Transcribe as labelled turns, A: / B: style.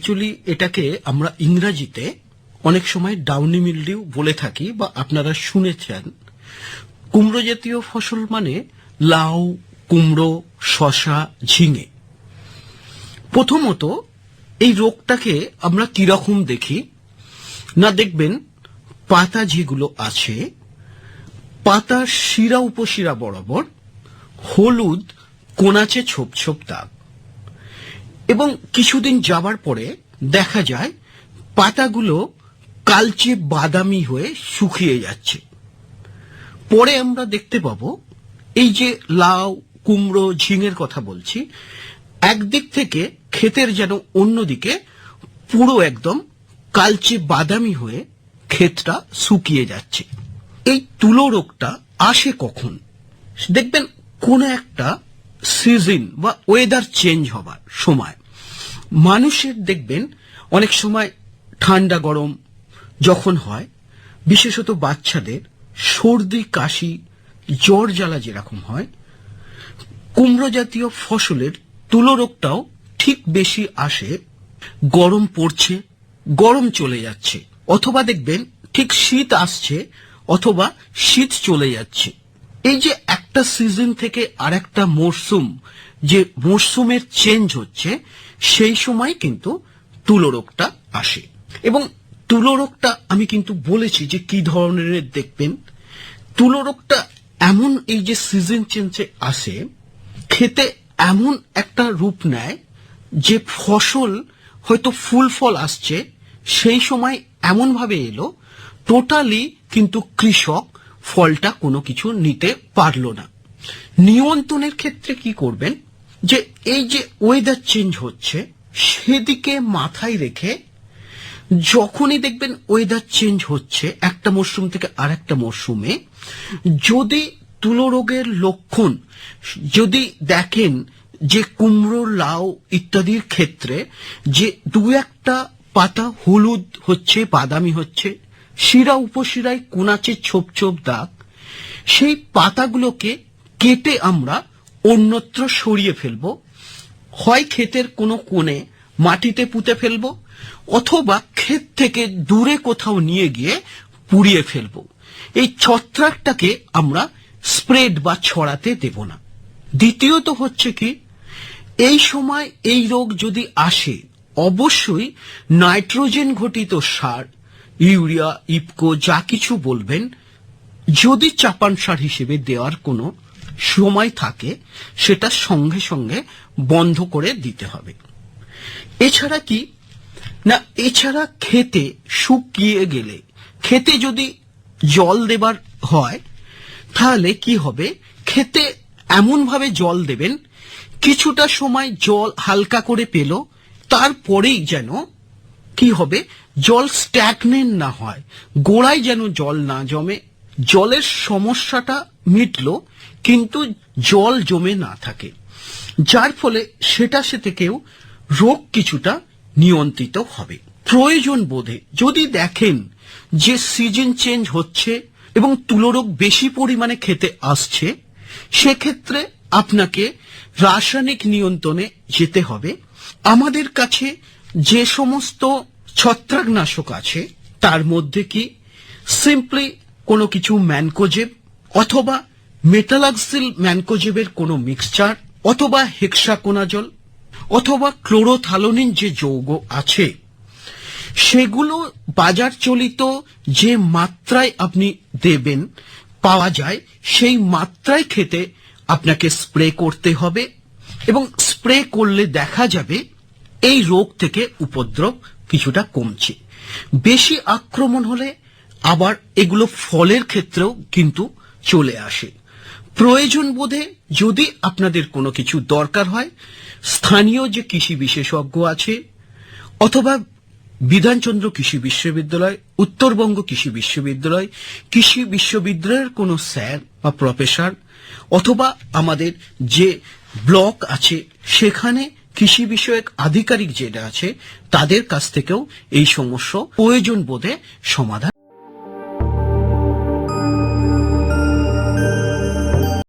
A: Actually এটাকে আমরা ইংরেজিতে অনেক সময় ডাউনি মিলডিউ বলে থাকি বা আপনারা শুনেছেন। কুমড়ো জাতীয় ফসল মানে লাউ, কুমড়ো, শসা, ঝিঙে। প্রথমত এই রোগটাকে আমরা কিরকম দেখি না, দেখবেন পাতা যেগুলো আছে পাতার শিরা উপশিরা বরাবর হলুদ কোনাচে ছোপ ছোপ দাগ, এবং কিছুদিন যাবার পরে দেখা যায় পাতাগুলো কালচে বাদামি হয়ে শুকিয়ে যাচ্ছে। পরে আমরা দেখতে পাবো এই যে লাউ, কুমড়ো, ঝিঙের কথা বলছি, একদিক থেকে ক্ষেতের যেন অন্যদিকে পুরো একদম কালচে বাদামি হয়ে ক্ষেতটা শুকিয়ে যাচ্ছে। এই তুলো রোগটা আসে কখন? দেখবেন কোন একটা সিজন বা ওয়েদার চেঞ্জ হবার সময় মানুষের দেখবেন অনেক সময় ঠান্ডা গরম যখন হয়, বিশেষত বাচ্চাদের সর্দি কাশি জ্বর জ্বালা যেরকম হয়, কুমড়ো জাতীয় ফসলের তুলো রোগটাও ঠিক বেশি আসে গরম পড়ছে, গরম চলে যাচ্ছে, অথবা দেখবেন ঠিক শীত আসছে অথবা শীত চলে যাচ্ছে। এই যে একটা সিজন থেকে আর একটা মরশুম, যে মরশুমের চেঞ্জ হচ্ছে, সেই সময় কিন্তু তুলো রোগটা আসে। এবং তুলো রোগটা আমি কিন্তু বলেছি যে কি ধরনের দেখবেন। তুলো রোগটা এমন এই যে সিজন চেঞ্জে আসে, খেতে এমন একটা রূপ নেয় যে ফসল হয়তো ফুল ফল আসছে, সেই সময় এমন ভাবে এলো টোটালি কিন্তু কৃষক ফলটা কোনো কিছু নিতে পারলো না। নিয়ন্ত্রণের ক্ষেত্রে কি করবেন, যে এই যে ওয়েদার চেঞ্জ হচ্ছে সেদিকে মাথায় রেখে যখনই দেখবেন ওয়েদার চেঞ্জ হচ্ছে একটা মরশুম থেকে আর একটা মরশুমে, যদি তুলো রোগের লক্ষণ যদি দেখেন যে কুমড়ো, লাউ ইত্যাদির ক্ষেত্রে যে দু একটা পাতা হলুদ হচ্ছে, বাদামি হচ্ছে, শিরা উপশিরায় কোনাচে ছোপ ছোপ দাগ, সেই পাতাগুলোকে কেটে আমরা অন্যত্র সরিয়ে ফেলবো। হয় ক্ষেতের কোনো কোণে মাটিতে পুঁতে ফেলবো, অথবা ক্ষেত থেকে দূরে কোথাও নিয়ে গিয়ে পুড়িয়ে ফেলবো। এই ছত্রাকটাকে আমরা স্প্রেড বা ছড়াতে দেব না। দ্বিতীয়ত হচ্ছে কি, এই সময় এই রোগ যদি আসে অবশ্যই নাইট্রোজেন ঘটিত সার, ইউরিয়া, ইফকো যা কিছু বলবেন, যদি চাপান সার হিসেবে দেওয়ার কোনো সময় থাকে সেটা সঙ্গে সঙ্গে বন্ধ করে দিতে হবে। এছাড়া কি না, এছাড়া খেতে শুকিয়ে গেলে, খেতে যদি জল দেবার হয় তাহলে কি হবে, খেতে এমন ভাবে জল দেবেন কিছুটা সময় জল হালকা করে পেল, তারপরেই যেন কি হবে, জল স্ট্যাগনেন্ট না হয়, গোড়ায় যেন জল না জমে। জলের সমস্যাটা মিটলো কিন্তু জল জমে না থাকে, যার ফলে সেটা থেকেও রোগ কিছুটা নিয়ন্ত্রিত হবে। প্রয়োজন বোধে যদি দেখেন যে সিজন চেঞ্জ হচ্ছে এবং তুলো রোগ বেশি পরিমাণে খেতে আসছে, সেক্ষেত্রে আপনাকে রাসায়নিক নিয়ন্ত্রণে যেতে হবে। আমাদের কাছে যে সমস্ত ছত্রাকনাশক আছে তার মধ্যে কি সিম্পলি কোনো কিছু ম্যানকোজেব অথবা মেটালাক্সিল ম্যানকোজেবের কোনো মিক্সচার, অথবা হেক্সাকোনাজল, অথবা ক্লোরোথালোনিন যে যৌগ আছে, সেগুলো বাজার চলিত যে মাত্রায় আপনি দেবেন পাওয়া যায়, সেই মাত্রায় খেতে আপনাকে স্প্রে করতে হবে। এবং স্প্রে করলে দেখা যাবে এই রোগ থেকে উপদ্রব কিছুটা কমছে। বেশি আক্রমণ হলে আবার এগুলো ফলের ক্ষেত্রেও কিন্তু চলে আসে। প্রয়োজন বোধে যদি আপনাদের কোনো কিছু দরকার হয়, স্থানীয় যে কৃষি বিশেষজ্ঞ আছে, অথবা বিধানচন্দ্র কৃষি বিশ্ববিদ্যালয়, উত্তরবঙ্গ কৃষি বিশ্ববিদ্যালয়, কৃষি বিশ্ববিদ্যালয়ের কোনো স্যার বা প্রফেসর, অথবা আমাদের যে ব্লক আছে সেখানে কৃষি বিষয়ক আধিকারিক যেটা আছে, তাদের কাছ থেকেও এই সমস্যা প্রয়োজন বোধে সমাধান